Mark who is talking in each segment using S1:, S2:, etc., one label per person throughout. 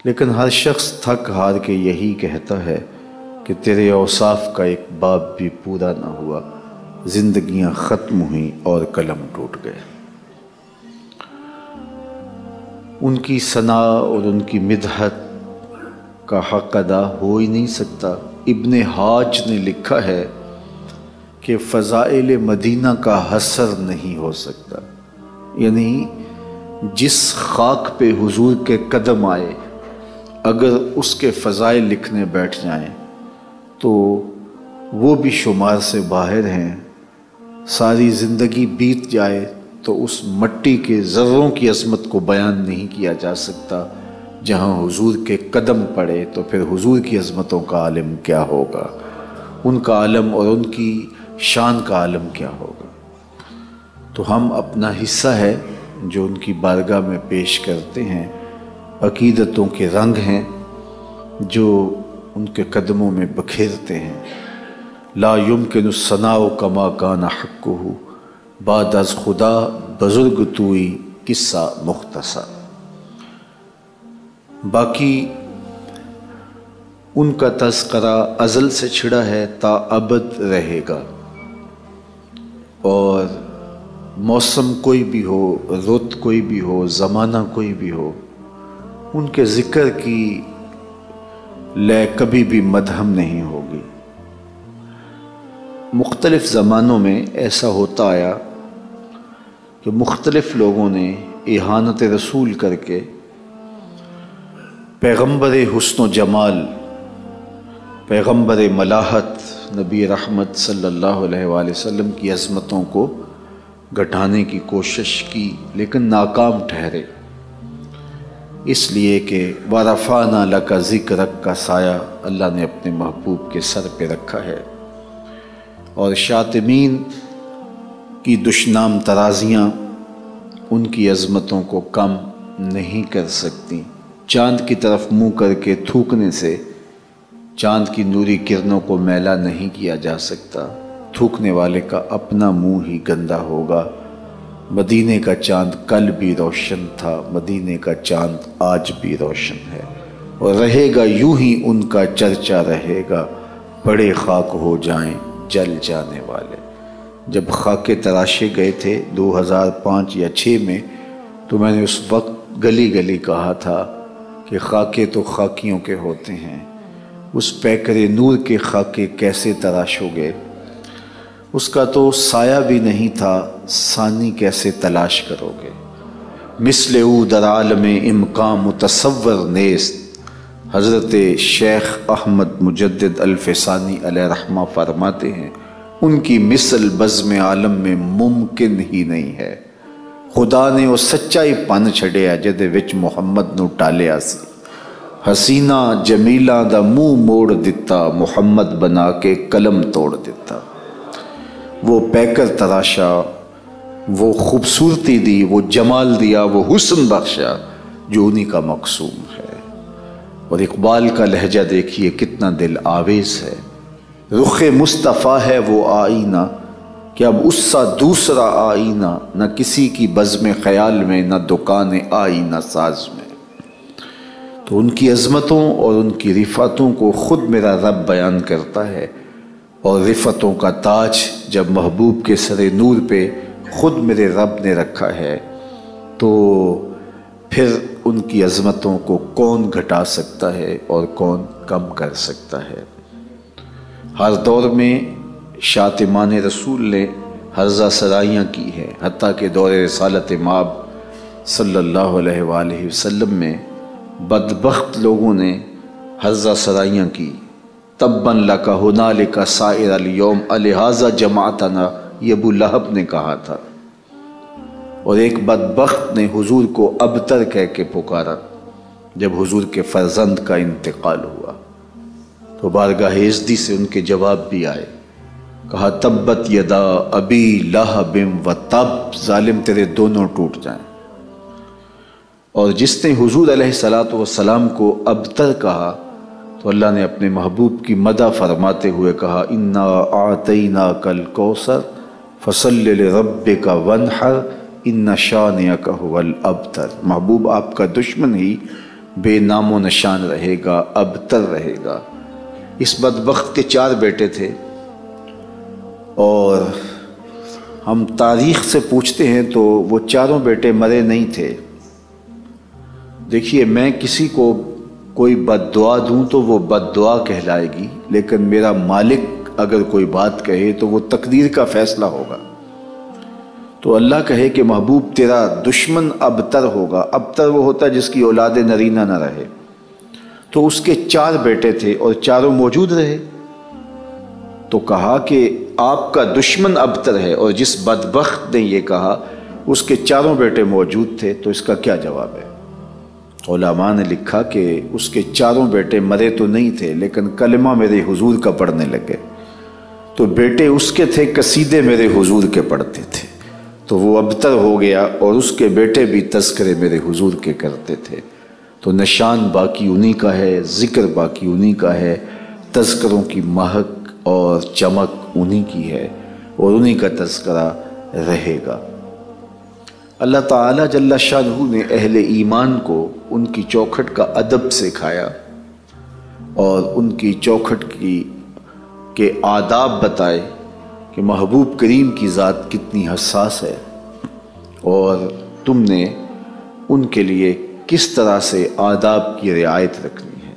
S1: لیکن ہر شخص تھک ہار کے یہی کہتا ہے کہ تیرے اوصاف کا ایک باب بھی پورا نہ ہوا، زندگیاں ختم ہوئیں اور قلم ٹوٹ گئے۔ ان کی ثنا اور ان کی مدحت کا حق ادا ہو ہی نہیں سکتا۔ ابن حاج نے لکھا ہے کہ فضائل مدینہ کا حصر نہیں ہو سکتا، یعنی جس خاک پہ حضور کے قدم آئے اگر اس کے فضائل لکھنے بیٹھ جائیں تو وہ بھی شمار سے باہر ہیں۔ ساری زندگی بیت جائے تو اس مٹی کے ذروں کی عظمت کو بیان نہیں کیا جا سکتا۔ جہاں حضور کے قدم پڑے تو پھر حضور کی عظمتوں کا عالم کیا ہوگا، ان کا عالم اور ان کی شان کا عالم کیا ہوگا۔ تو ہم اپنا حصہ ہے جو ان کی بارگاہ میں پیش کرتے ہیں، عقیدتوں کے رنگ ہیں جو ان کے قدموں میں بکھیرتے ہیں۔ لا یمکن الثناء کما کان حقہ، بعد از خدا بزرگ توئی قصہ مختصر۔ باقی ان کا تذکرہ ازل سے چھڑا ہے، تا ابد رہے گا، اور موسم کوئی بھی ہو، رت کوئی بھی ہو، زمانہ کوئی بھی ہو، ان کے ذکر کی لے کبھی بھی مدھم نہیں ہوگی۔ مختلف زمانوں میں ایسا ہوتا آیا کہ مختلف لوگوں نے اہانت رسول کر کے پیغمبر حسن و جمال، پیغمبر ملاحت، نبی رحمت صلی اللہ علیہ وآلہ وسلم کی عظمتوں کو گھٹانے کی کوشش کی، لیکن ناکام ٹھہرے، اس لیے کہ وَرَفَعْنَا لَكَ ذِكْرَكَ کا سایہ اللہ نے اپنے محبوب کے سر پہ رکھا ہے، اور شاطمین کی دشنام ترازیاں ان کی عظمتوں کو کم نہیں کر سکتی۔ چاند کی طرف منہ کر کے تھوکنے سے چاند کی نوری کرنوں کو میلا نہیں کیا جا سکتا، تھوکنے والے کا اپنا منہ ہی گندا ہوگا۔ مدینے کا چاند کل بھی روشن تھا، مدینے کا چاند آج بھی روشن ہے، اور رہے گا یوں ہی ان کا چرچا رہے گا، بڑے خاک ہو جائیں جل جانے والے۔ جب خاکے تراشے گئے تھے 2005 یا 6 میں، تو میں نے اس وقت گلی گلی کہا تھا کہ خاکے تو خاکیوں کے ہوتے ہیں، اس پیکر نور کے خاکے کیسے تراشو گے؟ اس کا تو سایہ بھی نہیں تھا، ثانی کیسے تلاش کرو گے؟ مثل او در عالم امکان متصور نیست، حضرت شیخ احمد مجدد الفسانی علیہ رحمہ فرماتے ہیں، ان کی مثل بزم عالم میں ممکن ہی نہیں ہے۔ خدا نے وہ سچائی پن چھڑیا جدے وچ محمد نو ٹالیا سی، حسینہ جمیلہ دا منہ موڑ دیتا، محمد بنا کے قلم توڑ دیتا۔ وہ پیکر تراشا، وہ خوبصورتی دی، وہ جمال دیا، وہ حسن بخشا جو انہی کا مقسوم ہے۔ اور اقبال کا لہجہ دیکھیے کتنا دل آویز ہے، رخ مصطفیٰ ہے وہ آئینہ کہ اب اس سا دوسرا آئینہ، نہ کسی کی بزم خیال میں، نہ دکان آئینہ ساز میں۔ تو ان کی عظمتوں اور ان کی رفعتوں کو خود میرا رب بیان کرتا ہے، اور رفعتوں کا تاج جب محبوب کے سر نور پہ خود میرے رب نے رکھا ہے تو پھر ان کی عظمتوں کو کون گھٹا سکتا ہے اور کون کم کر سکتا ہے؟ ہر دور میں شاطمان رسول نے ہرزہ سرائیاں کی ہیں، حتیٰ کہ دور رسالت مآب صلی اللہ علیہ وآلہ وسلم میں بدبخت لوگوں نے ہرزہ سرائیاں کی۔ تباً لک ہنالک سائر الیوم الہٰذا جمعتنا، یہ ابو لہب نے کہا تھا، اور ایک بدبخت نے حضور کو ابتر کہہ کے پکارا جب حضور کے فرزند کا انتقال ہوا، تو بارگاہ عزتی سے ان کے جواب بھی آئے، کہا تبت یدا ابی لہب و تب، ظالم تیرے دونوں ٹوٹ جائیں۔ اور جس نے حضور علیہ السلام کو ابتر کہا تو اللہ نے اپنے محبوب کی مدح فرماتے ہوئے کہا انا اعطیناک الکوثر فصل لربک وانحر ان شانئک ھو الابتر۔ محبوب آپ کا دشمن ہی بے نام و نشان رہے گا، ابتر رہے گا۔ اس بدبخت کے 4 بیٹے تھے، اور ہم تاریخ سے پوچھتے ہیں تو وہ 4 بیٹے مرے نہیں تھے۔ دیکھیے، میں کسی کو کوئی بد دعا دوں تو وہ بد دعا کہلائے گی، لیکن میرا مالک اگر کوئی بات کہے تو وہ تقدیر کا فیصلہ ہوگا۔ تو اللہ کہے کہ محبوب تیرا دشمن ابتر ہوگا۔ ابتر وہ ہوتا ہے جس کی اولاد نرینہ نہ رہے۔ تو اس کے 4 بیٹے تھے اور 4 موجود رہے۔ تو کہا کہ آپ کا دشمن ابتر ہے، اور جس بدبخت نے یہ کہا اس کے 4 بیٹے موجود تھے، تو اس کا کیا جواب ہے؟ علماء نے لکھا کہ اس کے 4 بیٹے مرے تو نہیں تھے، لیکن کلمہ میرے حضور کا پڑھنے لگے۔ تو بیٹے اس کے تھے، قصیدے میرے حضور کے پڑھتے تھے، تو وہ ابتر ہو گیا، اور اس کے بیٹے بھی تذکرے میرے حضور کے کرتے تھے۔ تو نشان باقی انہی کا ہے، ذکر باقی انہی کا ہے، تذکروں کی مہک اور چمک انہی کی ہے، اور انہی کا تذکرہ رہے گا۔ اللہ تعالیٰ جل شانہ نے اہل ایمان کو ان کی چوکھٹ کا ادب سکھایا، اور ان کی چوکھٹ کے آداب بتائے کہ محبوب کریم کی ذات کتنی حساس ہے، اور تم نے ان کے لیے کس طرح سے آداب کی رعایت رکھنی ہے۔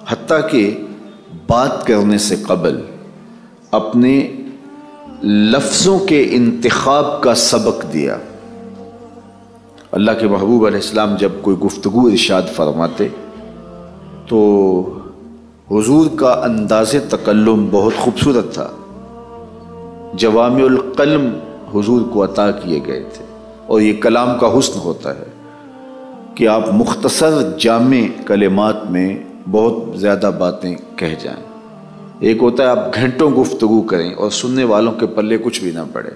S1: حتیٰ کہ بات کرنے سے قبل اپنے لفظوں کے انتخاب کا سبق دیا۔ اللہ کے محبوب علیہ السلام جب کوئی گفتگو ارشاد فرماتے تو حضور کا انداز تکلم بہت خوبصورت تھا۔ جوامع القلم حضور کو عطا کیے گئے تھے، اور یہ کلام کا حسن ہوتا ہے کہ آپ مختصر جامع کلمات میں بہت زیادہ باتیں کہہ جائیں۔ ایک ہوتا ہے آپ گھنٹوں گفتگو کریں اور سننے والوں کے پلے کچھ بھی نہ پڑے۔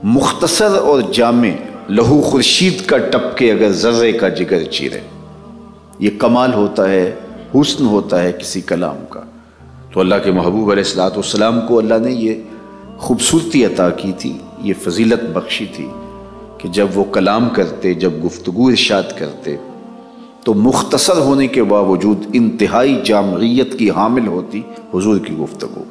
S1: مختصر اور جامع، لہو خورشید کا ٹپکے اگر ذرے کا جگر چیرے، یہ کمال ہوتا ہے، حسن ہوتا ہے کسی کلام کا۔ تو اللہ کے محبوب علیہ الصلوۃ والسلام کو اللہ نے یہ خوبصورتی عطا کی تھی، یہ فضیلت بخشی تھی کہ جب وہ کلام کرتے، جب گفتگو ارشاد کرتے تو مختصر ہونے کے باوجود انتہائی جامعیت کی حامل ہوتی حضور کی گفتگو۔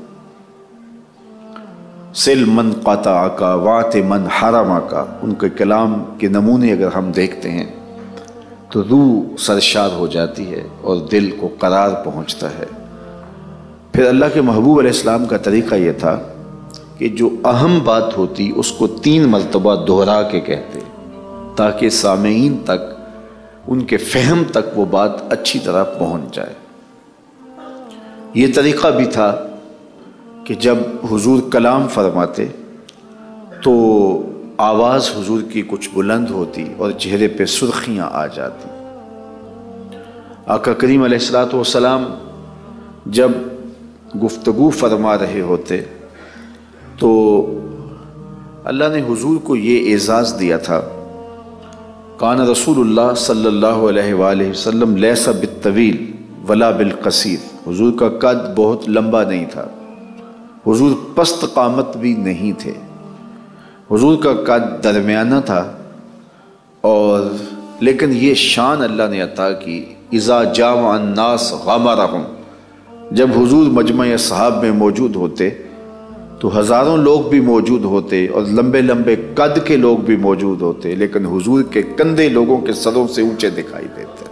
S1: سل من قطع کا وات من حرم کا، ان کے کلام کے نمونے اگر ہم دیکھتے ہیں تو روح سرشار ہو جاتی ہے اور دل کو قرار پہنچتا ہے۔ پھر اللہ کے محبوب علیہ السلام کا طریقہ یہ تھا کہ جو اہم بات ہوتی اس کو 3 مرتبہ دہرا کے کہتے، تاکہ سامعین تک، ان کے فہم تک وہ بات اچھی طرح پہنچ جائے۔ یہ طریقہ بھی تھا کہ جب حضور کلام فرماتے تو آواز حضور کی کچھ بلند ہوتی اور چہرے پہ سرخیاں آ جاتی۔ آقا کریم علیہ الصلوۃ والسلام جب گفتگو فرما رہے ہوتے تو اللہ نے حضور کو یہ اعزاز دیا تھا، کان رسول اللہ صلی اللہ علیہ وآلہ وسلم لیس بالطویل ولا بالقصیر، حضور کا قد بہت لمبا نہیں تھا، حضور پست قامت بھی نہیں تھے، حضور کا قد درمیانہ تھا، اور لیکن یہ شان اللہ نے عطا کی، اذا جامع الناس غمرہم، جب حضور مجمع اصحاب میں موجود ہوتے تو ہزاروں لوگ بھی موجود ہوتے اور لمبے لمبے قد کے لوگ بھی موجود ہوتے، لیکن حضور کے کندھے لوگوں کے سروں سے اونچے دکھائی دیتے۔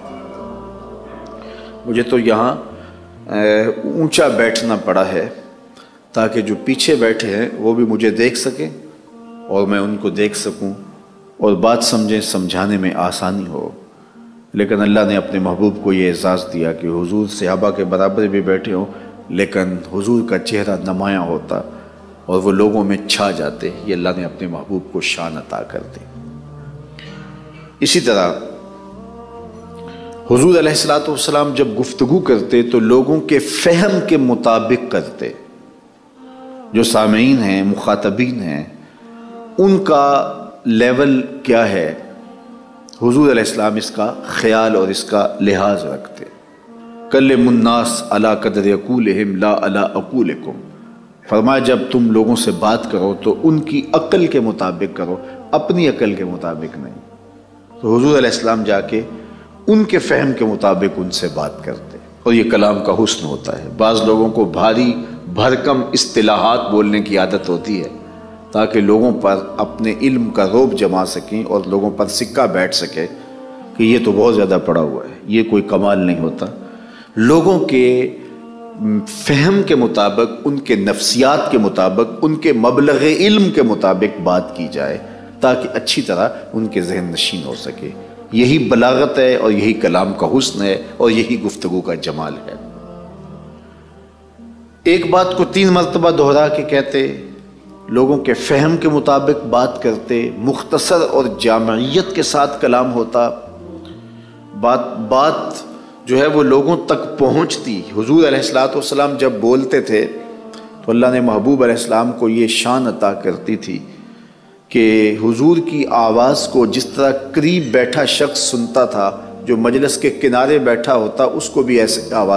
S1: مجھے تو یہاں اونچا بیٹھنا پڑا ہے تاکہ جو پیچھے بیٹھے ہیں وہ بھی مجھے دیکھ سکیں اور میں ان کو دیکھ سکوں اور بات سمجھیں، سمجھانے میں آسانی ہو۔ لیکن اللہ نے اپنے محبوب کو یہ اعزاز دیا کہ حضور صحابہ کے برابر بھی بیٹھے ہوں، لیکن حضور کا چہرہ نمایاں ہوتا اور وہ لوگوں میں چھا جاتے۔ یہ اللہ نے اپنے محبوب کو شان عطا کر دی۔ اسی طرح حضور علیہ الصلوۃ والسلام جب گفتگو کرتے تو لوگوں کے فہم کے مطابق کرتے، جو سامعین ہیں، مخاطبین ہیں، ان کا لیول کیا ہے، حضور علیہ السلام اس کا خیال اور اس کا لحاظ رکھتے۔ کلم الناس علی قدر عقولہم لا علی عقولکم، فرمایا جب تم لوگوں سے بات کرو تو ان کی عقل کے مطابق کرو، اپنی عقل کے مطابق نہیں۔ تو حضور علیہ السلام جا کے ان کے فہم کے مطابق ان سے بات کرتے، اور یہ کلام کا حسن ہوتا ہے۔ بعض لوگوں کو بھاری بھرکم اصطلاحات بولنے کی عادت ہوتی ہے تاکہ لوگوں پر اپنے علم کا رعب جما سکیں اور لوگوں پر سکہ بیٹھ سکے کہ یہ تو بہت زیادہ پڑھا ہوا ہے۔ یہ کوئی کمال نہیں ہوتا۔ لوگوں کے فہم کے مطابق، ان کے نفسیات کے مطابق، ان کے مبلغ علم کے مطابق بات کی جائے تاکہ اچھی طرح ان کے ذہن نشین ہو سکے۔ یہی بلاغت ہے اور یہی کلام کا حسن ہے اور یہی گفتگو کا جمال ہے۔ ایک بات کو 3 مرتبہ دہرا کے کہتے، لوگوں کے فہم کے مطابق بات کرتے، مختصر اور جامعیت کے ساتھ کلام ہوتا، بات جو ہے وہ لوگوں تک پہنچتی۔ حضور علیہ السلام جب بولتے تھے تو اللہ نے محبوب علیہ السلام کو یہ شان عطا کرتی تھی کہ حضور کی آواز کو جس طرح قریب بیٹھا شخص سنتا تھا، جو مجلس کے کنارے بیٹھا ہوتا اس کو بھی ایسے آواز